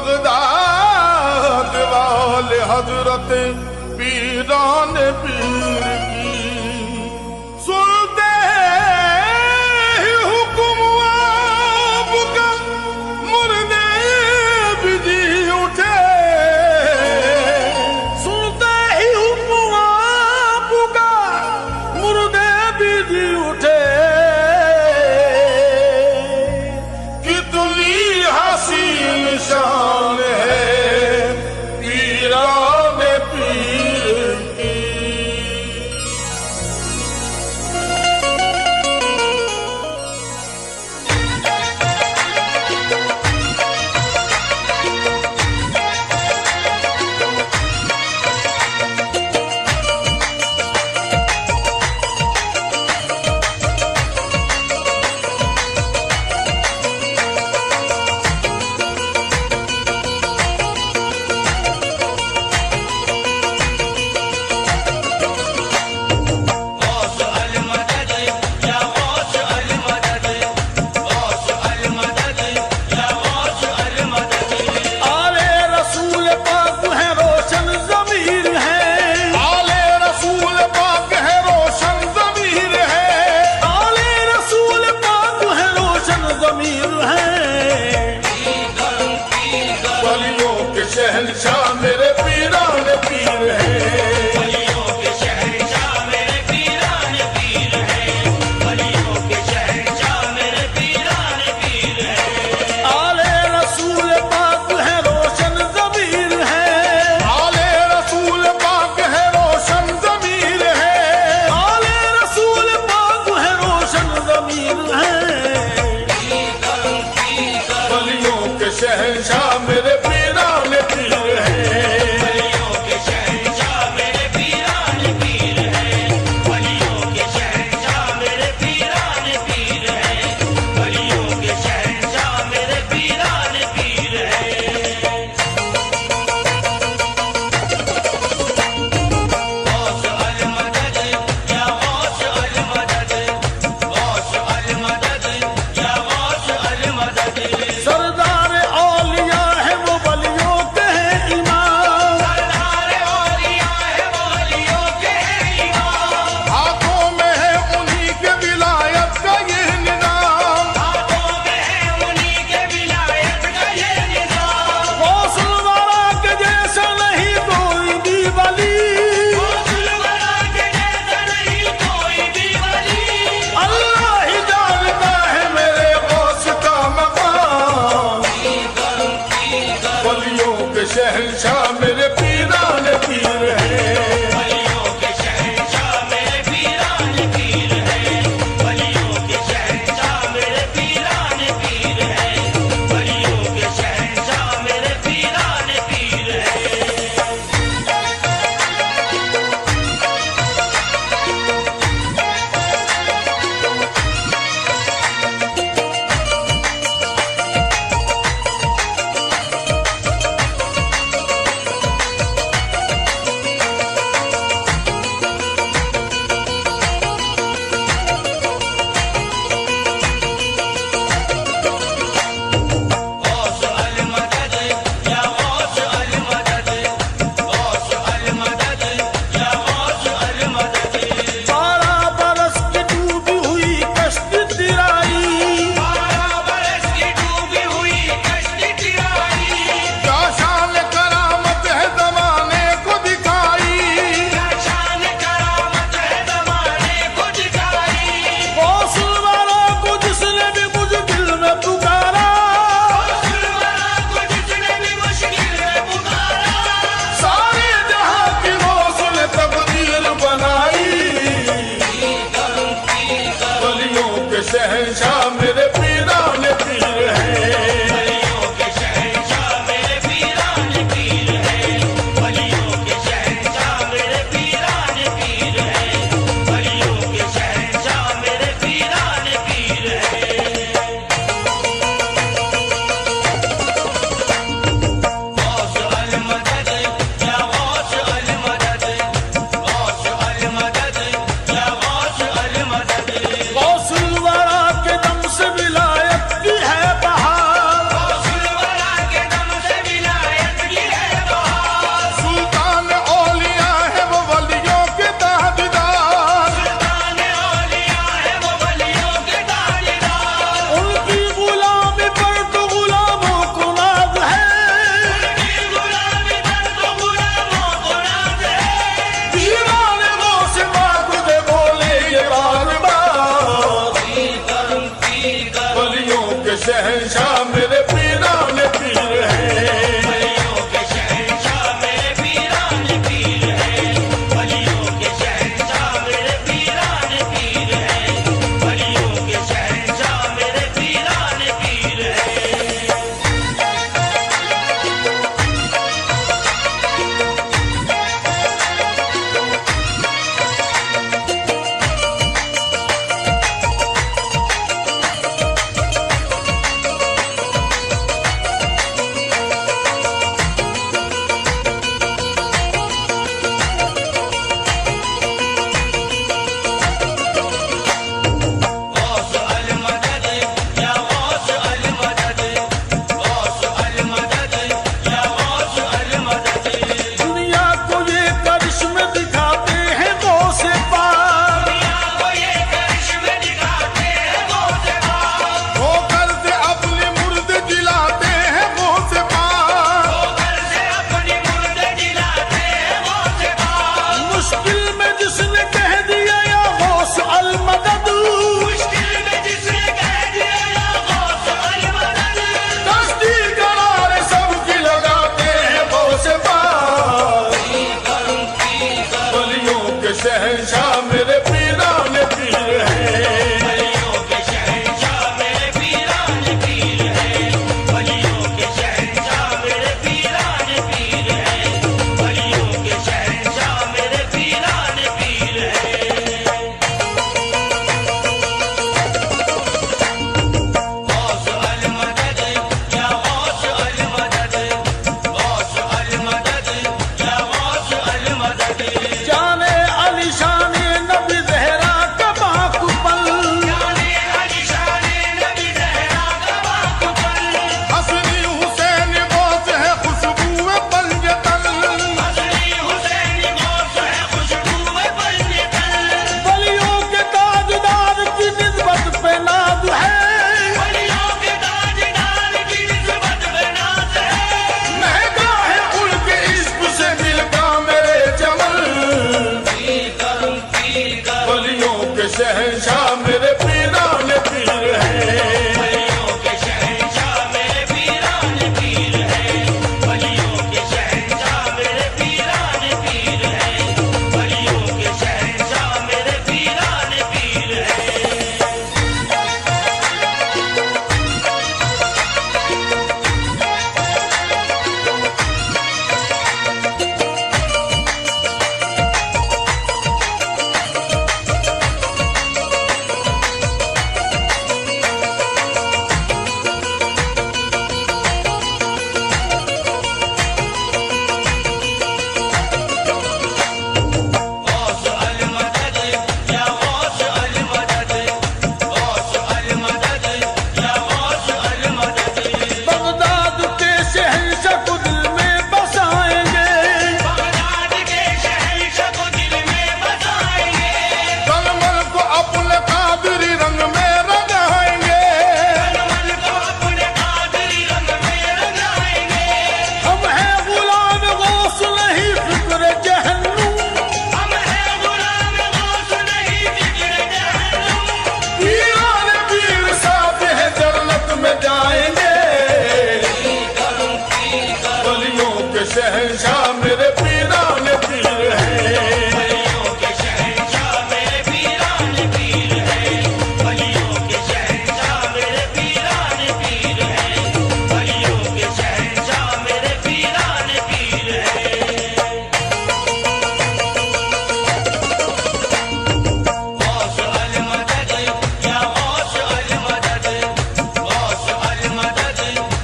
Baghdad वाले हजरत पीरान पीर की सुनते ही हुक्म आपका मुर्दे भी जी उठे। सुनते ही हुक्म आपका मुर्दे भी जी उठे। कितनी हसीन शान है पीरान पीर की। शहंशाह मेरे पीरान पीर है। वलियों के शहंशाह मेरे पीरान पीर है। वलियों के शहंशाह मेरे पीरान पीर है। आले रसूल पाक है रोशन ज़मीर है। आले रसूल पाक है रोशन ज़मीर है। आले रसूल पाक है रोशन ज़मीर है। वलियों के शहंशाह मेरे पीरान पीर है। वलियों के शहंशाह मेरे पीरान पीर है। वलियों के शहंशाह मेरे पीरान पीर है। वलियों के शहंशाह मेरे पीरान पीर है। गौस अल मदद या गौस अल मदद। गौस अल मदद या गौस अल मदद। सरदार औलिया है वो वलियों के हैं इमाम। सरदार औलिया है वो वलियों के हैं इमाम। हाथों में है उन्हीं के विलायत का ये निजाम। हाथों में है उन्हीं के विलायत का ये निजाम। गौसल वाला के जैसा नहीं कोई भी वली। गौसल वाला के जैसा नहीं कोई भी वली। अल्लाह ही जानता है मेरे गौस का मकाम। वलियों के शहंशाह मेरे पीरान पीर है। वलियों के शहंशाह मेरे पीरान पीर है। वलियों के शहंशाह मेरे पीरान पीर है। वलियों के शहंशाह मेरे पीरान पीर है। शहंशाह मेरे पीराने पीर हैं। वलियों के शहंशाह मेरे पीराने पीर हैं। वलियों के शहंशाह मेरे पीराने पीर हैं। वलियों के शहंशाह मेरे पीराने पीर हैं। गौस अल मदद या गौस अल मदद, गौस अल मदद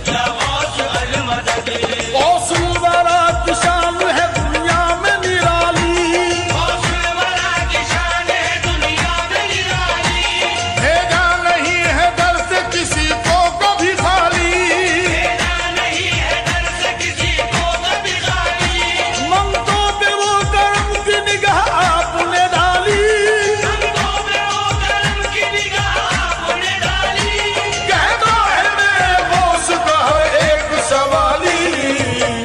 या गौस अल मदद। गौसुल वरा की शान है दुनिया में निराली, गौसुल वरा की शान है दुनिया में निराली। भेजा नहीं है दर से किसी को कभी खाली, भेजा नहीं है दर से किसी को कभी खाली। मंगतों पे वो करम की निगाह आपने डाली, संतों में वो करम की निगाह आपने डाली। कहना है मेरे गौस का एक सवाली,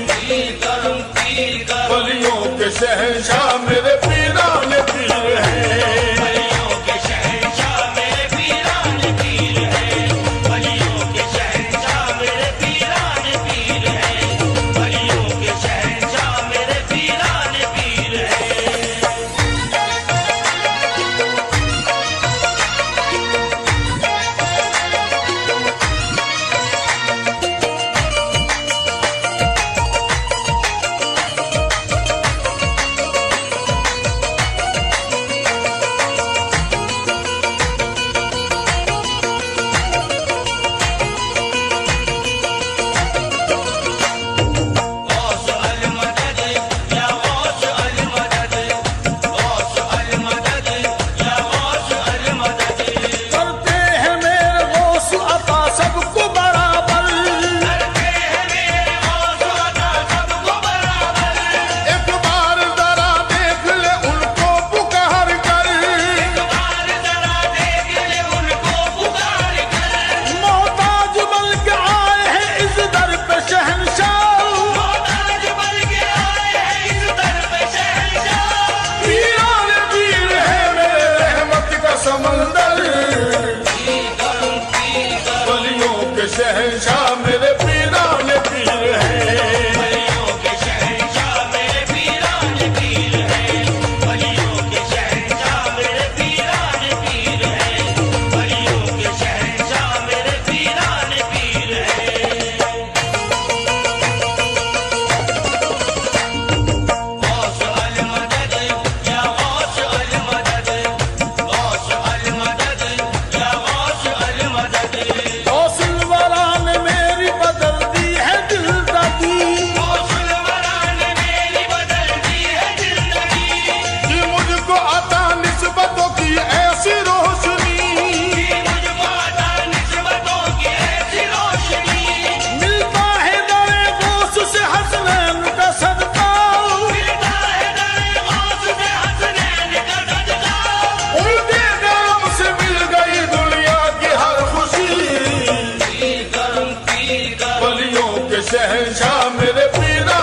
पीर करूं पीर करूं, वलियों के शहंशाह मेरे पीराने पीर हैं। वलियों के शहंशाह मेरे पीराने पीर हैं। वलियों के शहंशाह मेरे पीराने पीर हैं। वलियों के शहंशाह मेरे पीराने पीर हैं। गौस अल मदद या गौस अल मदद, गौस अल मदद या गौस अल मदद। करते हैं मेरे गौस अता सबको बराबर, करते हैं मेरे गौस अता सबको बराबर। एक बार जरा देख ले उनको पुकार कर, एक बार जरा देख ले उनको पुकार कर। मोहताज बन के आए हैं इस दर पे शहंशाह, मोहताज बन के आए हैं इस दर पे शहंशाह। पीराने पीर है मेरे रहमत का समंदर, पीर करूं पीर करूं, वलियों के शहंशाह मेरे पीराने पीर हैं। वलियों के शहंशाह मेरे पीराने पीर हैं। वलियों के शहंशाह मेरे पीराने पीर हैं। वलियों के शहंशाह मेरे पीराने पीर हैं। गौस अल मदद या गौस अल मदद, गौस अल मदद या गौस अल मदद। गौसुल वरा ने मेरी बदल दी है दिलदगी, गौसुल वरा ने मेरी बदल दी है जिंदगी। कि मुझको अता निस्बतों की ऐसी रोशनी, मुझको अता निस्बतों की ऐसी रोशनी। मिलता है दरे गौस से हसनैन का सदका, मिलता है दरे गौस से हसनैन का सदका। उनके नाम से मिल गई दुनिया की हर खुशी, पीर करूं पीर करूं, वलियों के शहंशाह मेरे पीरा